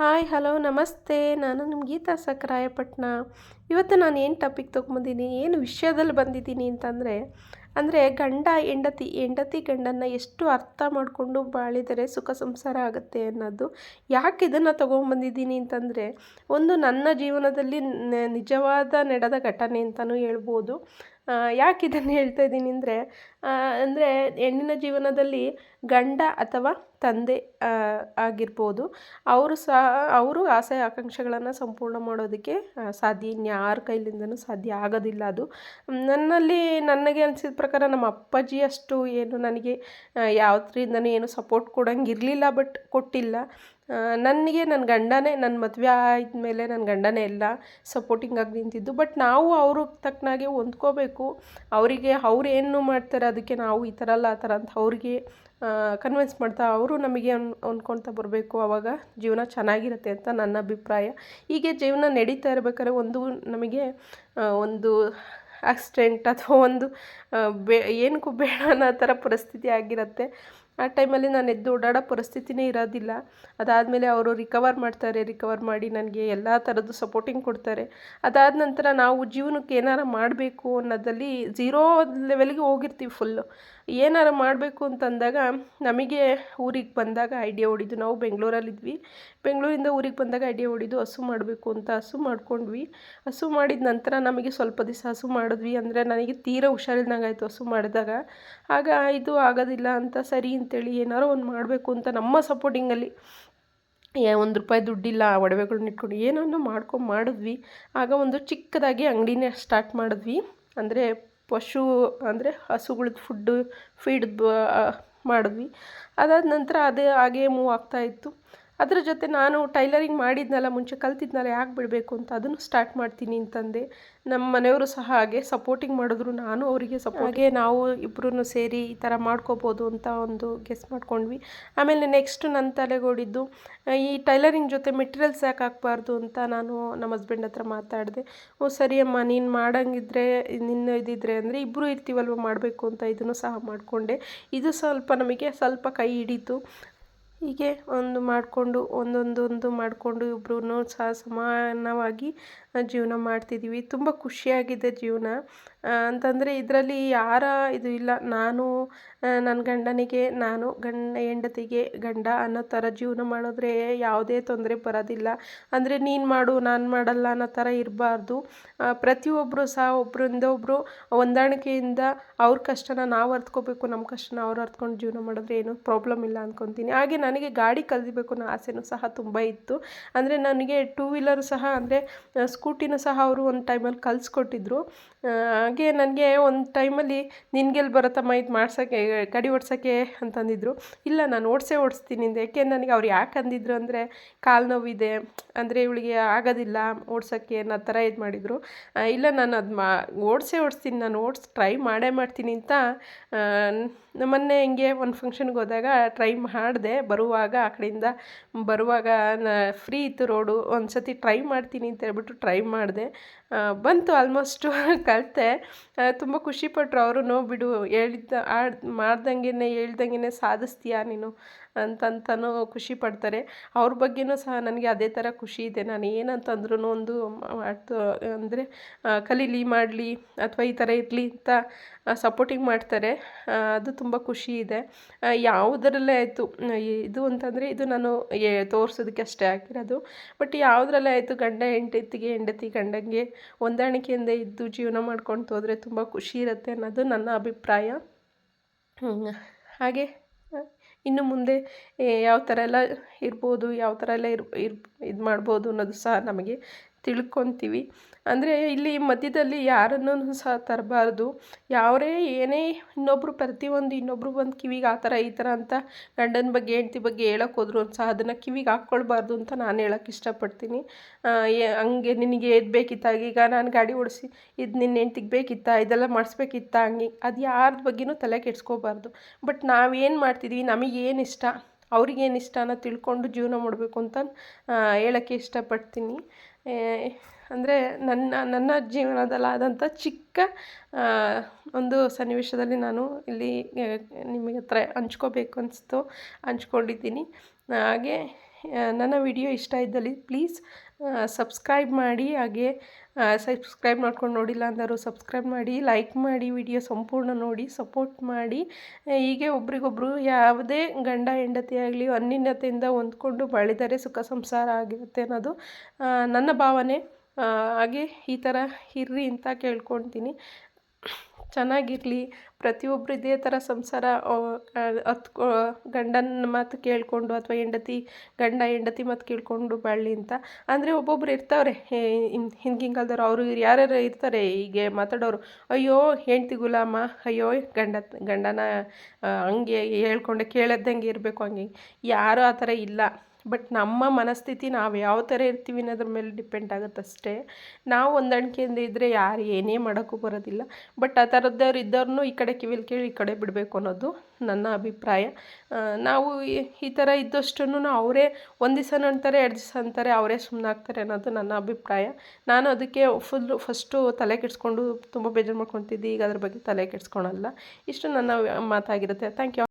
Hi hello ನಮಸ್ತೆ. ನಾನು ನಿಮ್ಮ ಗೀತಾ ಸಕ್ರಾಯಪಟ್ಟಣ. ಇವತ್ತು ನಾನು ಏನು ಟಾಪಿಕ್ ತೊಗೊಂಬಂದಿದ್ದೀನಿ, ಏನು ವಿಷಯದಲ್ಲಿ ಬಂದಿದ್ದೀನಿ ಅಂತಂದರೆ, ಗಂಡ ಹೆಂಡತಿ, ಹೆಂಡತಿ ಗಂಡನ್ನ ಎಷ್ಟು ಅರ್ಥ ಮಾಡಿಕೊಂಡು ಬಾಳಿದರೆ ಸುಖ ಸಂಸಾರ ಆಗುತ್ತೆ ಅನ್ನೋದು. ಯಾಕೆ ಇದನ್ನು ತೊಗೊಂಬಂದಿದ್ದೀನಿ ಅಂತಂದರೆ, ಒಂದು ನನ್ನ ಜೀವನದಲ್ಲಿ ನಿಜವಾದ ನಡೆದ ಘಟನೆ ಅಂತಲೂ ಹೇಳ್ಬೋದು. ಯಾಕೆ ಇದನ್ನು ಹೇಳ್ತಾ ಇದ್ದೀನಿ ಅಂದರೆ ಹೆಣ್ಣಿನ ಜೀವನದಲ್ಲಿ ಗಂಡ ಅಥವಾ ತಂದೆ ಆಗಿರ್ಬೋದು, ಅವರು ಆಸೆ ಆಕಾಂಕ್ಷೆಗಳನ್ನು ಸಂಪೂರ್ಣ ಮಾಡೋದಕ್ಕೆ ಸಾಧ್ಯ. ಇನ್ಯಾರ ಕೈಲಿಂದನೂ ಸಾಧ್ಯ ಆಗೋದಿಲ್ಲ ಅದು. ನನಗೆ ಅನಿಸಿದ ಪ್ರಕಾರ ನಮ್ಮ ಅಪ್ಪಾಜಿ ಅಷ್ಟು ಏನು ನನಗೆ ಯಾವುದರಿಂದನೂ ಏನು ಸಪೋರ್ಟ್ ಕೊಡೋಂಗಿರಲಿಲ್ಲ, ಬಟ್ ಕೊಟ್ಟಿಲ್ಲ. ನನಗೆ ನನ್ನ ಗಂಡನೇ, ನನ್ನ ಮದುವೆ ಆದಮೇಲೆ ನನ್ನ ಗಂಡನೇ ಎಲ್ಲ ಸಪೋರ್ಟಿಂಗಾಗಿ ನಿಂತಿದ್ದು. ಬಟ್ ನಾವು ಅವ್ರಿಗೆ ತಕ್ಕನಾಗೆ ಹೊಂದ್ಕೋಬೇಕು. ಅವ್ರು ಏನು ಮಾಡ್ತಾರೆ ಅದಕ್ಕೆ ನಾವು ಈ ಥರ ಅಲ್ಲ ಆ ಥರ ಅಂತ ಅವ್ರಿಗೆ ಕನ್ವಿನ್ಸ್ ಮಾಡ್ತಾ ಅವರು ನಮಗೆ ಹೊಂದ್ಕೊಳ್ತಾ ಬರಬೇಕು. ಆವಾಗ ಜೀವನ ಚೆನ್ನಾಗಿರುತ್ತೆ ಅಂತ ನನ್ನ ಅಭಿಪ್ರಾಯ. ಹೀಗೆ ಜೀವನ ನಡೀತಾ ಇರ್ಬೇಕಾದ್ರೆ ನಮಗೆ ಒಂದು ಆಕ್ಸಿಡೆಂಟ್ ಅಥವಾ ಒಂದು ಏನಕ್ಕೂ ಬೇಡ ಅನ್ನೋ ಥರ ಪರಿಸ್ಥಿತಿ ಆಗಿರುತ್ತೆ. ಆ ಟೈಮಲ್ಲಿ ನಾನು ಎದ್ದು ಓಡಾಡೋ ಪರಿಸ್ಥಿತಿನೇ ಇರೋದಿಲ್ಲ. ಅದಾದಮೇಲೆ ಅವರು ರಿಕವರ್ ಮಾಡಿ ನನಗೆ ಎಲ್ಲ ಥರದ್ದು ಸಪೋರ್ಟಿಂಗ್ ಕೊಡ್ತಾರೆ. ಅದಾದ ನಂತರ ನಾವು ಜೀವನಕ್ಕೆ ಏನಾರು ಮಾಡಬೇಕು ಅನ್ನೋದಲ್ಲಿ ಝೀರೋ ಲೆವೆಲ್ಗೆ ಹೋಗಿರ್ತೀವಿ ಫುಲ್ಲು. ಏನಾರು ಮಾಡಬೇಕು ಅಂತಂದಾಗ ನಮಗೆ ಊರಿಗೆ ಬಂದಾಗ ಐಡಿಯಾ ಹೊಡಿದ್ದು, ನಾವು ಬೆಂಗಳೂರಲ್ಲಿದ್ವಿ. ಬೆಂಗಳೂರಿಂದ ಊರಿಗೆ ಬಂದಾಗ ಐಡಿಯಾ ಹೊಡಿದ್ದು ಹಸು ಮಾಡಬೇಕು ಅಂತ. ಹಸು ಮಾಡ್ಕೊಂಡ್ವಿ. ಹಸು ಮಾಡಿದ ನಂತರ ನಮಗೆ ಸ್ವಲ್ಪ ದಿವಸ ಹಸು ಮಾಡಿದ್ವಿ. ಅಂದರೆ ನನಗೆ ತೀರಾ ಹುಷಾರಿಲ್ದಂಗಾಯಿತು ಹಸು ಮಾಡಿದಾಗ. ಆಗ ಇದು ಆಗೋದಿಲ್ಲ ಅಂತ ಸರಿ ಅಂತೇಳಿ ಏನಾರೋ ಒಂದು ಮಾಡಬೇಕು ಅಂತ ನಮ್ಮ ಸಪೋರ್ಟಿಂಗಲ್ಲಿ ₹1 ದುಡ್ಡಿಲ್ಲ, ಒಡವೆಗಳ್ನ ಇಟ್ಕೊಂಡು ಏನೋ ಮಾಡಿದ್ವಿ. ಆಗ ಒಂದು ಚಿಕ್ಕದಾಗಿ ಅಂಗಡಿನೇ ಸ್ಟಾರ್ಟ್ ಮಾಡಿದ್ವಿ. ಅಂದರೆ ಹಸುಗಳದ್ದು ಫೀಡ್ ಮಾಡಿದ್ವಿ. ಅದಾದ ನಂತರ ಅದೇ ಹಾಗೇ ಮೂವ್ ಆಗ್ತಾಯಿತ್ತು. ಅದ್ರ ಜೊತೆ ನಾನು ಟೈಲರಿಂಗ್ ಮಾಡಿದ್ನಲ್ಲ, ಮುಂಚೆ ಕಲ್ತಿದ್ನಲ್ಲ, ಯಾಕೆ ಬಿಡಬೇಕು ಅಂತ ಅದನ್ನು ಸ್ಟಾರ್ಟ್ ಮಾಡ್ತೀನಿ ಅಂತಂದೆ. ನಮ್ಮ ಮನೆಯವರು ಸಹ ಹಾಗೆ ಸಪೋರ್ಟಿಂಗ್ ಮಾಡಿದ್ರು, ನಾನು ಅವರಿಗೆ ಹಾಗೆ ನಾವು ಇಬ್ಬರೂ ಸೇರಿ ಈ ಥರ ಮಾಡ್ಕೋಬೋದು ಅಂತ ಒಂದು ಗೆಸ್ ಮಾಡ್ಕೊಂಡ್ವಿ. ಆಮೇಲೆ ನೆಕ್ಸ್ಟ್ ನನ್ನ ತಲೆಗೆ ಹೊಡಿದ್ದು, ಈ ಟೈಲರಿಂಗ್ ಜೊತೆ ಮೆಟೀರಿಯಲ್ಸ್ ಯಾಕೆ ಹಾಕ್ಬಾರ್ದು ಅಂತ ನಾನು ನಮ್ಮ ಹಸ್ಬೆಂಡ್ ಹತ್ರ ಮಾತಾಡಿದೆ. ಓ ಸರಿ ಅಮ್ಮ, ನೀನು ಮಾಡೋಂಗಿದ್ರೆ ಇದಿದ್ರೆ ಅಂದರೆ ಇಬ್ಬರು ಇರ್ತೀವಲ್ವ ಮಾಡಬೇಕು ಅಂತ ಇದನ್ನು ಸಹ ಮಾಡಿಕೊಂಡೆ. ಇದು ನಮಗೆ ಸ್ವಲ್ಪ ಕೈ ಹಿಡೀತು. ಹೀಗೆ ಒಂದೊಂದು ಮಾಡಿಕೊಂಡು ಇಬ್ಬರೂ ಸಹ ಸಮಾನವಾಗಿ ಜೀವನ ಮಾಡ್ತಿದ್ದೀವಿ. ತುಂಬ ಖುಷಿಯಾಗಿದೆ ಜೀವನ. ಅಂತಂದರೆ ಇದರಲ್ಲಿ ಯಾರ ಇದು ಇಲ್ಲ. ನಾನು ನನ್ನ ಗಂಡನಿಗೆ ನಾನು, ಹೆಂಡತಿಗೆ ಗಂಡ ಅನ್ನೋ ಥರ ಜೀವನ ಮಾಡಿದ್ರೆ ಯಾವುದೇ ತೊಂದರೆ ಬರೋದಿಲ್ಲ. ಅಂದರೆ ನೀನು ಮಾಡು ನಾನು ಮಾಡಲ್ಲ ಅನ್ನೋ ಥರ ಇರಬಾರ್ದು. ಪ್ರತಿಯೊಬ್ಬರು ಸಹ ಒಬ್ಬರಿಂದ ಒಬ್ಬರು ಹೊಂದಾಣಿಕೆಯಿಂದ ಅವ್ರ ಕಷ್ಟನ ನಾವು ಅರ್ತ್ಕೋಬೇಕು, ನಮ್ಮ ಕಷ್ಟನ ಅವ್ರು ಅರ್ತ್ಕೊಂಡು ಜೀವನ ಮಾಡಿದ್ರೆ ಏನೂ ಪ್ರಾಬ್ಲಮ್ ಇಲ್ಲ ಅಂದ್ಕೊತೀನಿ. ಹಾಗೆ ನನಗೆ ಗಾಡಿ ಕಲಿಬೇಕು ಅನ್ನೋ ಆಸೆನೂ ಸಹ ತುಂಬ ಇತ್ತು. ಅಂದರೆ ನನಗೆ 2 ವೀಲರ್ ಸಹ, ಅಂದರೆ ಸ್ಕೂಟಿನೂ ಸಹ ಅವರು ಒಂದು ಟೈಮಲ್ಲಿ ಕಲಿಸ್ಕೊಟ್ಟಿದ್ರು. ಹಾಗೆ ನನಗೆ ಒಂದು ಟೈಮಲ್ಲಿ ನಿನ್ಗೆಲ್ಲಿ ಬರುತ್ತಮ್ಮ ಇದು ಮಾಡ್ಸೋಕ್ಕೆ, ಗಾಡಿ ಓಡ್ಸೋಕ್ಕೆ ಅಂತಂದಿದ್ರು. ಇಲ್ಲ, ನಾನು ಓಡಿಸ್ತೀನಿ ಅಂದೆ. ನನಗೆ ಅವ್ರು ಯಾಕೆ ಅಂದಿದ್ರು ಅಂದರೆ, ಕಾಲು ನೋವಿದೆ, ಅಂದರೆ ಇವಳಿಗೆ ಆಗೋದಿಲ್ಲ ಓಡ್ಸೋಕ್ಕೆ ಅನ್ನೋ ಥರ ಇದು ಮಾಡಿದರು. ಇಲ್ಲ, ನಾನು ಅದು ಓಡಿಸ್ತೀನಿ, ನಾನು ಟ್ರೈ ಮಾಡ್ತೀನಿ ಅಂತ ಮೊನ್ನೆ ಹಿಂಗೆ ಒಂದು ಫಂಕ್ಷನ್ಗೆ ಹೋದಾಗ ಟ್ರೈ ಮಾಡಿದೆ. ಆ ಕಡೆಯಿಂದ ಬರುವಾಗ ಫ್ರೀ ಇತ್ತು ರೋಡು. ಒಂದು ಸತಿ ಟ್ರೈ ಮಾಡ್ತೀನಿ ಅಂತ ಹೇಳ್ಬಿಟ್ಟು ಟ್ರೈ ಮಾಡಿದೆ. ಬಂತು, ಆಲ್ಮೋಸ್ಟು ಕಲಿತೆ. ತುಂಬ ಖುಷಿಪಟ್ಟರು ಅವರು. ಬಿಡು, ಹೇಳ್ದಂಗೆ ಸಾಧಿಸ್ತೀಯಾ ನೀನು ಅಂತಂತನೂ ಖುಷಿ ಪಡ್ತಾರೆ. ಅವ್ರ ಬಗ್ಗೆನೂ ಸಹ ನನಗೆ ಅದೇ ಥರ ಖುಷಿ ಇದೆ. ನಾನು ಏನಂತಂದ್ರೂ ಒಂದು ಅಂದರೆ ಕಲೀಲಿ, ಮಾಡಲಿ ಅಥವಾ ಈ ಥರ ಇರಲಿ ಅಂತ ಸಪೋರ್ಟಿಂಗ್ ಮಾಡ್ತಾರೆ. ಅದು ತುಂಬ ಖುಷಿ ಇದೆ. ಯಾವುದರಲ್ಲೇ ಆಯಿತು, ಇದು ಅಂತಂದರೆ ಇದು ನಾನು ತೋರಿಸೋದಕ್ಕೆ ಅಷ್ಟೇ ಹಾಕಿರೋದು. ಬಟ್ ಯಾವುದ್ರಲ್ಲೇ ಆಯಿತು, ಗಂಡ ಹೆಂಡತಿಗೆ, ಹೆಂಡತಿ ಗಂಡಂಗೆ ಹೊಂದಾಣಿಕೆಯಿಂದ ಇದ್ದು ಜೀವನ ಮಾಡ್ಕೊಂಡು ಹೋದರೆ ತುಂಬ ಖುಷಿ ಇರುತ್ತೆ ಅನ್ನೋದು ನನ್ನ ಅಭಿಪ್ರಾಯ. ಹಾಗೆ ಇನ್ನು ಮುಂದೆ ಯಾವ ಥರ ಎಲ್ಲ ಇರ್ಬೋದು, ಯಾವ ಥರ ಎಲ್ಲ ಇದು ಮಾಡ್ಬೋದು ಅನ್ನೋದು ಸಹ ನಮಗೆ ತಿಳ್ಕೊತೀವಿ. ಅಂದರೆ ಇಲ್ಲಿ ಮಧ್ಯದಲ್ಲಿ ಯಾರನ್ನೂ ಸಹ ತರಬಾರ್ದು. ಏನೇ ಇನ್ನೊಬ್ಬರು ಬಂದು ಕಿವಿಗೆ ಆ ಥರ ಈ ಥರ ಅಂತ ಗಂಡನ ಬಗ್ಗೆ ಹೆಂಡತಿ ಬಗ್ಗೆ ಹೇಳೋಕೆ ಹೋದ್ರು ಸಹ ಅದನ್ನು ಕಿವಿಗೆ ಹಾಕ್ಕೊಳ್ಬಾರ್ದು ಅಂತ ನಾನು ಹೇಳೋಕ್ಕೆ ಇಷ್ಟಪಡ್ತೀನಿ. ಹಂಗೆ ನಿನಗೆ ಇದು ಬೇಕಿತ್ತಾ, ಈಗ ನಾನು ಗಾಡಿ ಓಡಿಸಿ ಇದು ನಿನ್ನ ಹೆಂಡ್ತಿಗೆ ಬೇಕಿತ್ತಾ, ಇದೆಲ್ಲ ಮಾಡಿಸ್ಬೇಕಿತ್ತಾ, ಹಂಗೆ ಅದು ಯಾರ ಬಗ್ಗೆನೂ ತಲೆ ಕೆಡಿಸ್ಕೋಬಾರ್ದು. ಬಟ್ ನಾವೇನು ಮಾಡ್ತಿದ್ವಿ, ನಮಗೇನು ಇಷ್ಟ, ಅವ್ರಿಗೇನು ಇಷ್ಟ ಅನ್ನೋ ತಿಳ್ಕೊಂಡು ಜೀವನ ಮಾಡಬೇಕು ಅಂತ ಹೇಳೋಕ್ಕೆ ಇಷ್ಟಪಡ್ತೀನಿ. ಅಂದರೆ ನನ್ನ ಜೀವನದಲ್ಲಾದಂಥ ಚಿಕ್ಕ ಒಂದು ಸನ್ನಿವೇಶದಲ್ಲಿ ನಾನು ಇಲ್ಲಿ ನಿಮಗೆ ಹತ್ರ ಹಂಚ್ಕೋಬೇಕು ಅನಿಸ್ತು, ಹಂಚ್ಕೊಂಡಿದ್ದೀನಿ. ಹಾಗೆ ನನ್ನ ವಿಡಿಯೋ ಇಷ್ಟ ಇದ್ದಲ್ಲಿ ಪ್ಲೀಸ್ ಸಬ್ಸ್ಕ್ರೈಬ್ ಮಾಡಿ. ಹಾಗೆ ಸಬ್ಸ್ಕ್ರೈಬ್ ಮಾಡ್ಕೊಂಡು ನೋಡಿಲ್ಲ ಅಂದರು ಸಬ್ಸ್ಕ್ರೈಬ್ ಮಾಡಿ, ಲೈಕ್ ಮಾಡಿ, ವಿಡಿಯೋ ಸಂಪೂರ್ಣ ನೋಡಿ ಸಪೋರ್ಟ್ ಮಾಡಿ. ಹೀಗೆ ಒಬ್ರಿಗೊಬ್ರು ಯಾವುದೇ ಗಂಡ ಹೆಂಡತಿ ಆಗಲಿ ಅನ್ಯೋನ್ಯತೆಯಿಂದ ಹೊಂದ್ಕೊಂಡು ಬಾಳಿದರೆ ಸುಖ ಸಂಸಾರ ಆಗಿರುತ್ತೆ ಅನ್ನೋದು ನನ್ನ ಭಾವನೆ. ಹಾಗೆ ಈ ಥರ ಇರ್ರಿ ಅಂತ ಕೇಳ್ಕೊಳ್ತೀನಿ. ಚೆನ್ನಾಗಿರಲಿ ಪ್ರತಿಯೊಬ್ಬರು ಇದೇ ಥರ ಸಂಸಾರ ಹತ್ಕೊ ಗಂಡನ ಮಾತು ಕೇಳಿಕೊಂಡು ಅಥವಾ ಗಂಡ ಹೆಂಡತಿ ಮಾತು ಕೇಳಿಕೊಂಡು ಬಾಳಲಿ ಅಂತ. ಅಂದರೆ ಒಬ್ಬೊಬ್ರು ಇರ್ತಾವ್ರೆ ಹಿಂದಿನ ಕಾಲದವ್ರು, ಅವರು ಯಾರ್ಯಾರು ಇರ್ತಾರೆ ಹೀಗೆ ಮಾತಾಡೋರು, ಅಯ್ಯೋ ಹೆಂಡ್ತಿ ಗುಲಾಮ, ಅಯ್ಯೋ ಗಂಡನ ಹಂಗೆ ಹೇಳ್ಕೊಂಡೆ ಕೇಳದ್ದಂಗೆ ಇರಬೇಕು, ಹಂಗೆ ಯಾರೂ ಆ ಥರ ಇಲ್ಲ. ಬಟ್ ನಮ್ಮ ಮನಸ್ಥಿತಿ ನಾವು ಯಾವ ಥರ ಇರ್ತೀವಿ ಅನ್ನೋದ್ರ ಮೇಲೆ ಡಿಪೆಂಡ್ ಆಗುತ್ತಷ್ಟೇ. ನಾವು ಹೊಂದಾಣಿಕೆಯಿಂದ ಇದ್ದರೆ ಯಾರು ಏನೇ ಮಾಡೋಕ್ಕೂ ಬರೋದಿಲ್ಲ. ಬಟ್ ಆ ಥರದ್ದವ್ರು ಇದ್ದವ್ರನ್ನೂ ಈ ಕಡೆ ಕಿವಿಲಿ ಕೇಳಿ ಈ ಕಡೆ ಬಿಡಬೇಕು ಅನ್ನೋದು ನನ್ನ ಅಭಿಪ್ರಾಯ. ನಾವು ಈ ಥರ ಇದ್ದಷ್ಟು ಅವರೇ ಒಂದು ದಿವಸ ಅಂತಾರೆ, 2 ದಿವಸ ಅಂತಾರೆ, ಅವರೇ ಸುಮ್ಮನಾಗ್ತಾರೆ ಅನ್ನೋದು ನನ್ನ ಅಭಿಪ್ರಾಯ. ನಾನು ಅದಕ್ಕೆ ಫಸ್ಟು ತಲೆ ಕೆಡಿಸ್ಕೊಂಡು ತುಂಬ ಬೇಜಾರು ಮಾಡ್ಕೊತಿದ್ದೆ. ಈಗ ಅದ್ರ ಬಗ್ಗೆ ತಲೆ ಕೆಡಿಸ್ಕೊಳಲ್ಲ. ಇಷ್ಟು ನನ್ನ ಮಾತಾಗಿರುತ್ತೆ. Thank you.